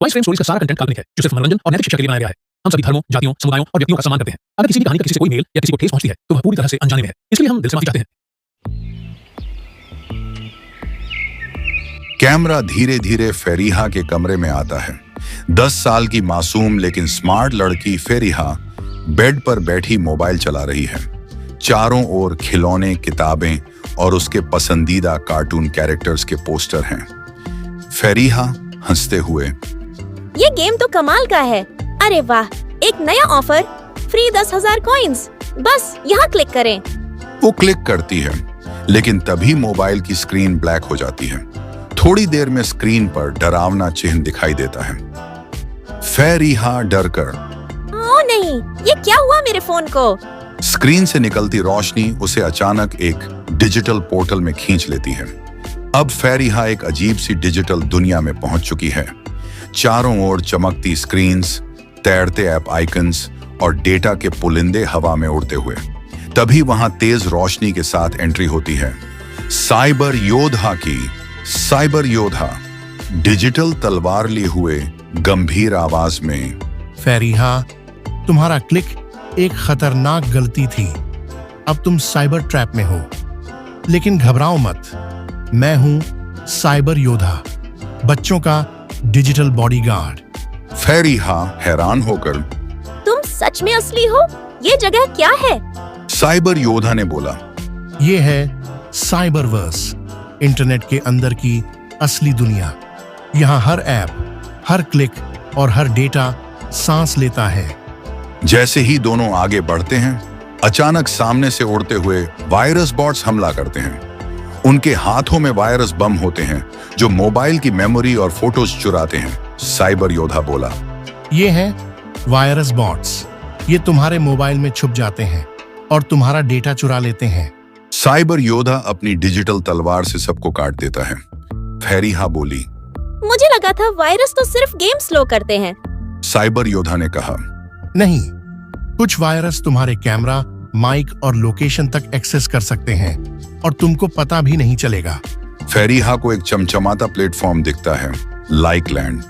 Voice frame stories का सारा content काल्पनिक है, जो सिर्फ मनोरंजन और नैतिक शिक्षा के लिए बनाया गया है। हम सभी धर्मों, जातियों, समुदायों और व्यक्तियों का सम्मान करते हैं। अगर किसी भी कहानी का किसी से कोई मेल या किसी को ठेस पहुंचती है, तो वह पूरी तरह से अनजाने में है। इसलिए हम दिल से माफी चाहते हैं। कैमरा धीरे धीरे फेरिहा के कमरे में आता है। 10 साल की मासूम लेकिन स्मार्ट लड़की फेरिहा बेड पर बैठी मोबाइल चला रही है। चारों ओर खिलौने, किताबें और उसके पसंदीदा कार्टून कैरेक्टर्स के पोस्टर हैं। फेरिहा हंसते हुए, ये गेम तो कमाल का है। अरे वाह, एक नया ऑफर, फ्री 10,000 कॉइन्स। बस यहाँ क्लिक करें। वो क्लिक करती है, लेकिन तभी मोबाइल की स्क्रीन ब्लैक हो जाती है। थोड़ी देर में स्क्रीन पर डरावना चिन्ह दिखाई देता है। फेरिहा डरकर, ओह नहीं, ये क्या हुआ मेरे फोन को? स्क्रीन से निकलती रोशनी उसे अचानक एक डिजिटल पोर्टल में खींच लेती है। अब फेरिहा एक अजीब सी डिजिटल दुनिया में पहुंच चुकी है। चारों ओर चमकती स्क्रीन्स, तैरते ऐप आइकन्स और डेटा के पुलिंदे हवा में उड़ते हुए। तभी वहां तेज रोशनी के साथ एंट्री होती है साइबर योद्धा की। साइबर योद्धा डिजिटल तलवार लिए हुए गंभीर आवाज में, फेरिहा, तुम्हारा क्लिक एक खतरनाक गलती थी। अब तुम साइबर ट्रैप में हो। लेकिन घबराओ मत, मैं हूं साइबर योद्धा, बच्चों का डिजिटल बॉडीगार्ड। फेरिहा हैरान होकर, तुम सच में असली हो? ये जगह क्या है? साइबर योद्धा ने बोला, ये है साइबरवर्स, इंटरनेट के अंदर की असली दुनिया। यहाँ हर ऐप, हर क्लिक और हर डेटा सांस लेता है। जैसे ही दोनों आगे बढ़ते हैं, अचानक सामने से उड़ते हुए वायरस बॉट्स हमला करते हैं। उनके हाथों में वायरस बम होते हैं जो मोबाइल की मेमोरी और फोटोज चुराते हैं। साइबर योद्धा बोला, ये हैं वायरस बॉट्स। ये तुम्हारे मोबाइल में छुप जाते हैं और तुम्हारा डेटा चुरा लेते हैं। साइबर योद्धा अपनी डिजिटल तलवार से सबको काट देता है। फेरिहा बोली, मुझे लगा था वायरस तो सिर्फ गेम स्लो करते हैं। साइबर योद्धा ने कहा, नहीं, कुछ वायरस तुम्हारे कैमरा, माइक और लोकेशन तक एक्सेस कर सकते हैं और तुमको पता भी नहीं चलेगा। फेरिहा को एक चमचमाता प्लेटफॉर्म दिखता है, लाइकलैंड।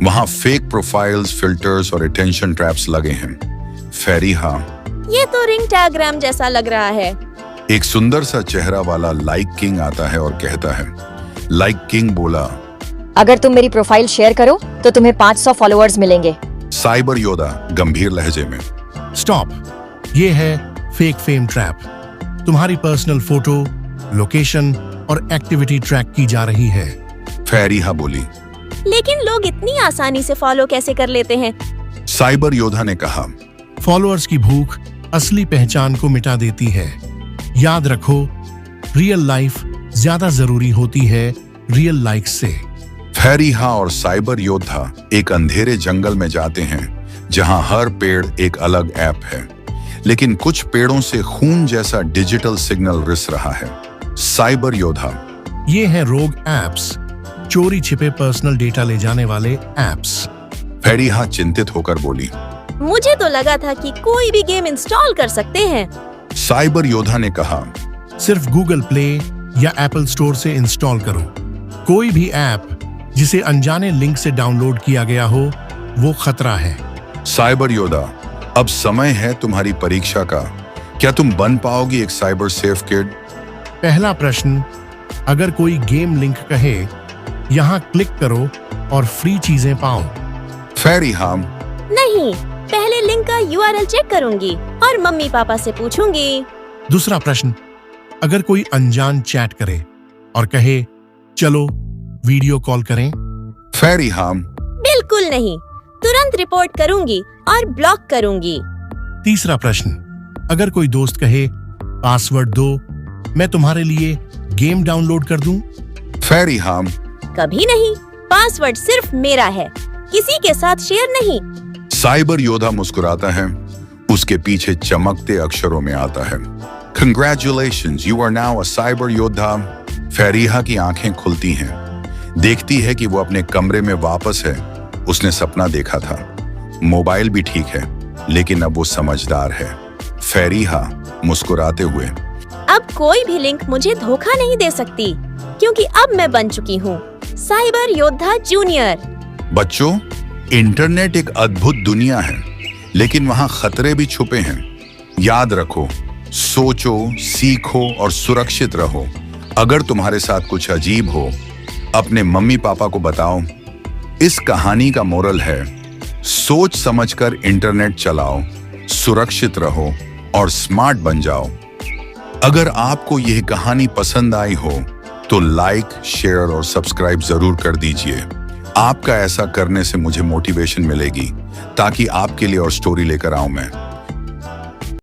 वहां फेक प्रोफाइल्स, फिल्टर्स और अटेंशन ट्रैप्स लगे हैं। फेरिहा, ये तो रिंगटाग्राम जैसा लग रहा है। एक सुंदर सा चेहरा वाला लाइक किंग आता है और कहता है। लाइक किंग बोला, अगर तुम मेरी प्रोफाइल शेयर करो तो तुम्हें 500 फॉलोअर्स मिलेंगे। साइबर योद्धा गंभीर लहजे में, स्टॉप, ये है फेक फेम ट्रैप। तुम्हारी पर्सनल फोटो, लोकेशन और एक्टिविटी ट्रैक की जा रही है। फेरिहा बोली, लेकिन लोग इतनी आसानी से फॉलो कैसे कर लेते हैं? साइबर योद्धा ने कहा, फॉलोअर्स की भूख असली पहचान को मिटा देती है। याद रखो, रियल लाइफ ज्यादा जरूरी होती है रियल लाइक्स से। फेरिहा और साइबर योद्धा एक अंधेरे जंगल में जाते हैं जहां हर पेड़ एक अलग ऐप है, लेकिन कुछ पेड़ों से खून जैसा डिजिटल सिग्नल रिस रहा है। साइबर योद्धा, ये हैं रोग एप्स, चोरी छिपे पर्सनल डेटा ले जाने वाले एप्स। फेरिहा चिंतित होकर बोली, मुझे तो लगा था कि कोई भी गेम इंस्टॉल कर सकते हैं। साइबर योद्धा ने कहा, सिर्फ गूगल प्ले या एप्पल स्टोर से इंस्टॉल करो। कोई भी ऐप जिसे अनजाने लिंक से डाउनलोड किया गया हो, वो खतरा है। साइबर योद्धा, अब समय है तुम्हारी परीक्षा का। क्या तुम बन पाओगी एक साइबर सेफ किड? पहला प्रश्न, अगर कोई गेम लिंक कहे यहाँ क्लिक करो और फ्री चीजें पाओ। फेरिहा, नहीं, पहले लिंक का URL चेक करूंगी और मम्मी पापा से पूछूंगी। दूसरा प्रश्न, अगर कोई अनजान चैट करे और कहे चलो वीडियो कॉल करें। फेरिहा, बिल्कुल नहीं, तुरंत रिपोर्ट करूंगी और ब्लॉक करूंगी। तीसरा प्रश्न, अगर कोई दोस्त कहे पासवर्ड दो, मैं तुम्हारे लिए गेम डाउनलोड कर दूं। फेरिहा, कभी नहीं, पासवर्ड सिर्फ मेरा है, किसी के साथ शेयर नहीं। साइबर योद्धा मुस्कुराता है। उसके पीछे चमकते अक्षरों में आता है, Congratulations, you are now a cyber योद्धा। फेरिहा की आंखें खुलती हैं, देखती है कि वो अपने कमरे में वापस है। उसने सपना देखा था, मोबाइल भी ठीक है, लेकिन अब वो समझदार है। फेरिहा मुस्कुराते हुए, अब कोई भी लिंक मुझे धोखा नहीं दे सकती, क्योंकि अब मैं बन चुकी हूँ साइबर योद्धा जूनियर। बच्चों, इंटरनेट एक अद्भुत दुनिया है, लेकिन वहां खतरे भी छुपे हैं। याद रखो, सोचो, सीखो और सुरक्षित रहो। अगर तुम्हारे साथ कुछ अजीब हो, अपने मम्मी पापा को बताओ। इस कहानी का मोरल है, सोच समझकर इंटरनेट चलाओ, सुरक्षित रहो और स्मार्ट बन जाओ। अगर आपको यह कहानी पसंद आई हो तो लाइक, शेयर और सब्सक्राइब जरूर कर दीजिए। आपका ऐसा करने से मुझे मोटिवेशन मिलेगी ताकि आपके लिए और स्टोरी लेकर आऊं मैं।